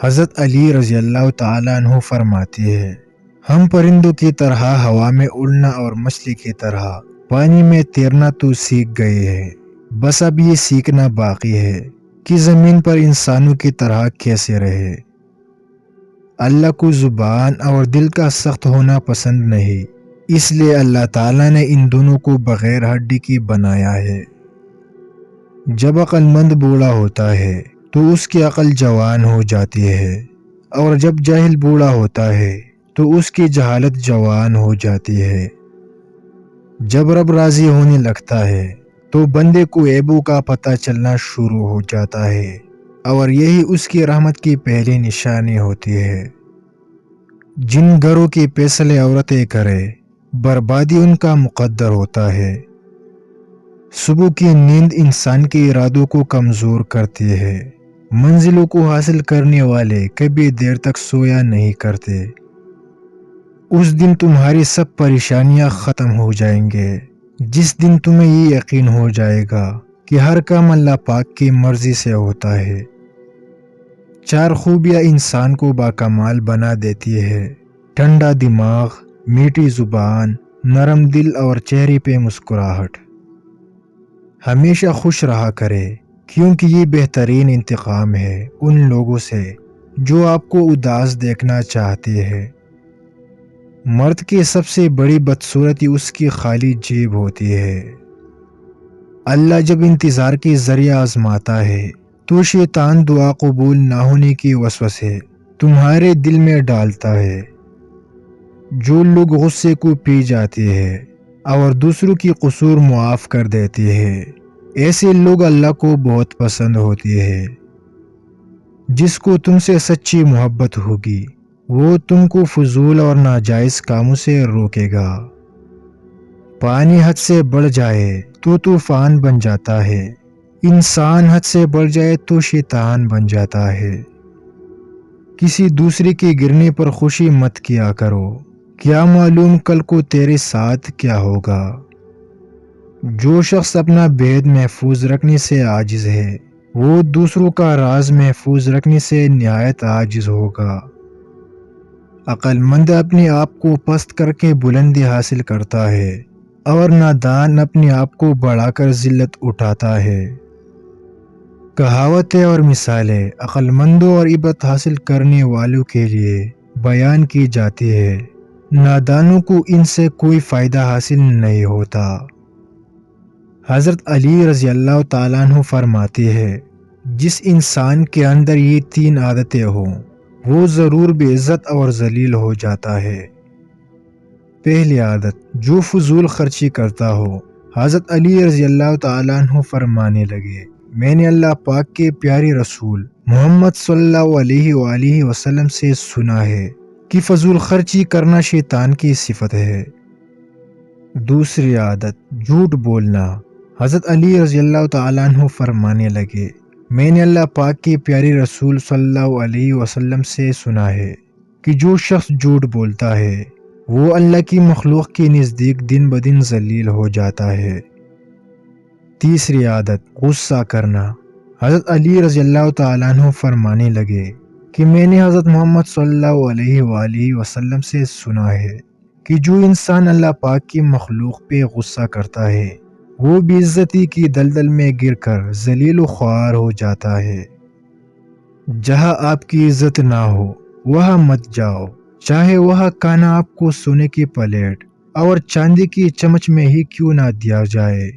حضرت علی رضی اللہ تعالیٰ عنہ فرماتے ہیں، ہم پرندوں کی طرح ہوا میں اڑنا اور مچھلی کی طرح پانی میں تیرنا تو سیکھ گئے ہیں، بس اب یہ سیکھنا باقی ہے کہ زمین پر انسانوں کی طرح کیسے رہے۔ اللہ کو زبان اور دل کا سخت ہونا پسند نہیں، اس لیے اللہ تعالیٰ نے ان دونوں کو بغیر ہڈی کی بنایا ہے۔ جب عقل مند بوڑھا ہوتا ہے تو اس کی عقل جوان ہو جاتی ہے، اور جب جاہل بوڑھا ہوتا ہے تو اس کی جہالت جوان ہو جاتی ہے۔ جب رب راضی ہونے لگتا ہے تو بندے کو عیبوں کا پتہ چلنا شروع ہو جاتا ہے، اور یہی اس کی رحمت کی پہلی نشانی ہوتی ہے۔ جن گھروں کے فیصلے عورتیں کرے، بربادی ان کا مقدر ہوتا ہے۔ صبح کی نیند انسان کے ارادوں کو کمزور کرتی ہے۔ منزلوں کو حاصل کرنے والے کبھی دیر تک سویا نہیں کرتے۔ اس دن تمہاری سب پریشانیاں ختم ہو جائیں گے، جس دن تمہیں یہ یقین ہو جائے گا کہ ہر کام اللہ پاک کی مرضی سے ہوتا ہے۔ 4 خوبیاں انسان کو باکمال بنا دیتی ہے: ٹھنڈا دماغ، میٹھی زبان، نرم دل اور چہرے پہ مسکراہٹ۔ ہمیشہ خوش رہا کرے، کیونکہ یہ بہترین انتقام ہے ان لوگوں سے جو آپ کو اداس دیکھنا چاہتے ہیں۔ مرد کی سب سے بڑی بدصورتی اس کی خالی جیب ہوتی ہے۔ اللہ جب انتظار کے ذریعہ آزماتا ہے تو شیطان دعا قبول نہ ہونے کی وسوسے تمہارے دل میں ڈالتا ہے۔ جو لوگ غصے کو پی جاتے ہیں اور دوسروں کی قصور معاف کر دیتے ہیں، ایسے لوگ اللہ کو بہت پسند ہوتے ہیں۔ جس کو تم سے سچی محبت ہوگی وہ تم کو فضول اور ناجائز کاموں سے روکے گا۔ پانی حد سے بڑھ جائے تو طوفان بن جاتا ہے، انسان حد سے بڑھ جائے تو شیطان بن جاتا ہے۔ کسی دوسرے کے گرنے پر خوشی مت کیا کرو، کیا معلوم کل کو تیرے ساتھ کیا ہوگا۔ جو شخص اپنا بید محفوظ رکھنے سے عاجز ہے وہ دوسروں کا راز محفوظ رکھنے سے نہایت عاجز ہوگا۔ عقل مند اپنے آپ کو پست کر کے بلندی حاصل کرتا ہے، اور نادان اپنے آپ کو بڑھا کر ذلت اٹھاتا ہے۔ کہاوتیں اور مثالیں عقل مندوں اور عبرت حاصل کرنے والوں کے لیے بیان کی جاتی ہے، نادانوں کو ان سے کوئی فائدہ حاصل نہیں ہوتا۔ حضرت علی رضی اللہ تعالیٰ عنہ فرماتے ہیں، جس انسان کے اندر یہ 3 عادتیں ہوں وہ ضرور بے عزت اور ذلیل ہو جاتا ہے۔ پہلی عادت، جو فضول خرچی کرتا ہو۔ حضرت علی رضی اللہ تعالیٰ عنہ فرمانے لگے، میں نے اللہ پاک کے پیارے رسول محمد صلی اللہ علیہ وآلہ وسلم سے سنا ہے کہ فضول خرچی کرنا شیطان کی صفت ہے۔ دوسری عادت، جھوٹ بولنا۔ حضرت علی رضی اللہ تعالیٰ عنہ فرمانے لگے، میں نے اللہ پاک کے پیارے رسول صلی اللہ علیہ وسلم سے سنا ہے کہ جو شخص جھوٹ بولتا ہے وہ اللہ کی مخلوق کے نزدیک دن بدن ذلیل ہو جاتا ہے۔ تیسری عادت، غصہ کرنا۔ حضرت علی رضی اللہ تعالیٰ عنہ فرمانے لگے کہ میں نے حضرت محمد صلی اللہ علیہ وآلہ وسلم سے سنا ہے کہ جو انسان اللہ پاک کی مخلوق پہ غصہ کرتا ہے وہ بے عزتی کی دلدل میں گر کر ذلیل و خوار ہو جاتا ہے۔ جہاں آپ کی عزت نہ ہو وہاں مت جاؤ، چاہے وہاں کھانا آپ کو سونے کی پلیٹ اور چاندی کی چمچ میں ہی کیوں نہ دیا جائے۔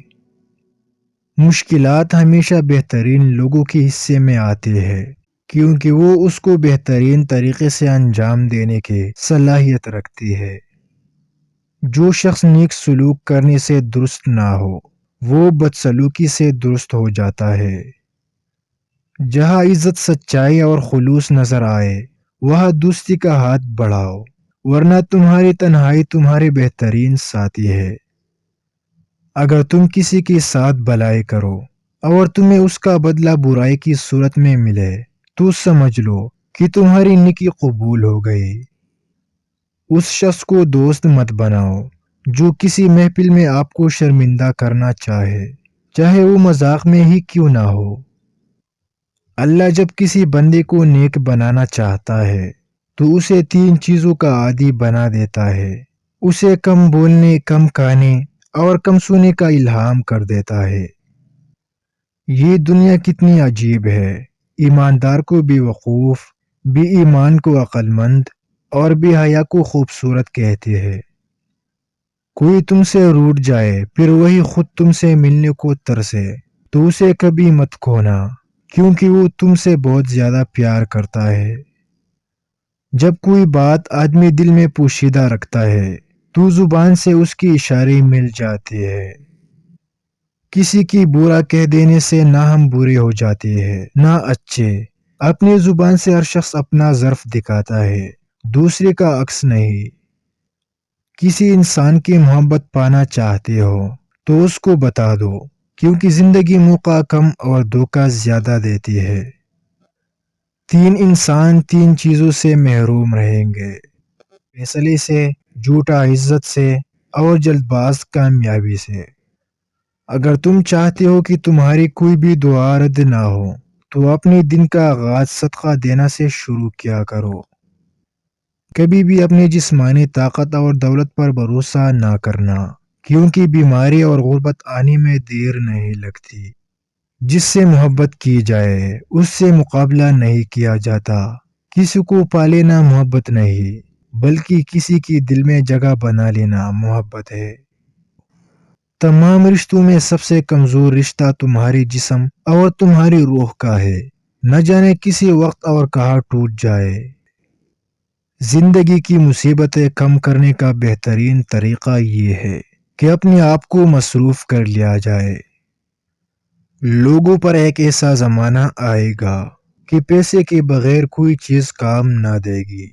مشکلات ہمیشہ بہترین لوگوں کے حصے میں آتے ہیں، کیونکہ وہ اس کو بہترین طریقے سے انجام دینے کی صلاحیت رکھتی ہے۔ جو شخص نیک سلوک کرنے سے درست نہ ہو وہ بدسلوکی سے درست ہو جاتا ہے۔ جہاں عزت، سچائی اور خلوص نظر آئے وہاں دوستی کا ہاتھ بڑھاؤ، ورنہ تمہاری تنہائی تمہارے بہترین ساتھی ہے۔ اگر تم کسی کے ساتھ بھلائی کرو اور تمہیں اس کا بدلہ برائی کی صورت میں ملے تو سمجھ لو کہ تمہاری نیکی قبول ہو گئی۔ اس شخص کو دوست مت بناؤ جو کسی محفل میں آپ کو شرمندہ کرنا چاہے وہ مذاق میں ہی کیوں نہ ہو۔ اللہ جب کسی بندے کو نیک بنانا چاہتا ہے تو اسے 3 چیزوں کا عادی بنا دیتا ہے۔ اسے کم بولنے، کم کھانے اور کم سونے کا الہام کر دیتا ہے۔ یہ دنیا کتنی عجیب ہے۔ ایماندار کو بے وقوف، بے ایمان کو عقل مند اور بے حیا کو خوبصورت کہتے ہیں۔ کوئی تم سے روٹھ جائے پھر وہی خود تم سے ملنے کو ترسے تو اسے کبھی مت کھونا، کیونکہ وہ تم سے بہت زیادہ پیار کرتا ہے۔ جب کوئی بات آدمی دل میں پوشیدہ رکھتا ہے تو زبان سے اس کی اشارے مل جاتے ہیں۔ کسی کی برا کہہ دینے سے نہ ہم برے ہو جاتے ہیں نہ اچھے۔ اپنی زبان سے ہر شخص اپنا ظرف دکھاتا ہے، دوسرے کا عکس نہیں۔ کسی انسان کی محبت پانا چاہتے ہو تو اس کو بتا دو، کیونکہ زندگی موقع کم اور دھوکہ زیادہ دیتی ہے۔ 3 انسان 3 چیزوں سے محروم رہیں گے: فیصلے سے، جھوٹا عزت سے اور جلد باز کامیابی سے۔ اگر تم چاہتے ہو کہ تمہاری کوئی بھی دعا رد نہ ہو تو اپنے دن کا آغاز صدقہ دینا سے شروع کیا کرو۔ کبھی بھی اپنی جسمانی طاقت اور دولت پر بھروسہ نہ کرنا، کیونکہ بیماری اور غربت آنے میں دیر نہیں لگتی۔ جس سے محبت کی جائے اس سے مقابلہ نہیں کیا جاتا۔ کسی کو پا لینا محبت نہیں، بلکہ کسی کی دل میں جگہ بنا لینا محبت ہے۔ تمام رشتوں میں سب سے کمزور رشتہ تمہاری جسم اور تمہاری روح کا ہے، نہ جانے کسی وقت اور کہاں ٹوٹ جائے۔ زندگی کی مصیبتیں کم کرنے کا بہترین طریقہ یہ ہے کہ اپنے آپ کو مصروف کر لیا جائے۔ لوگوں پر ایک ایسا زمانہ آئے گا کہ پیسے کے بغیر کوئی چیز کام نہ دے گی۔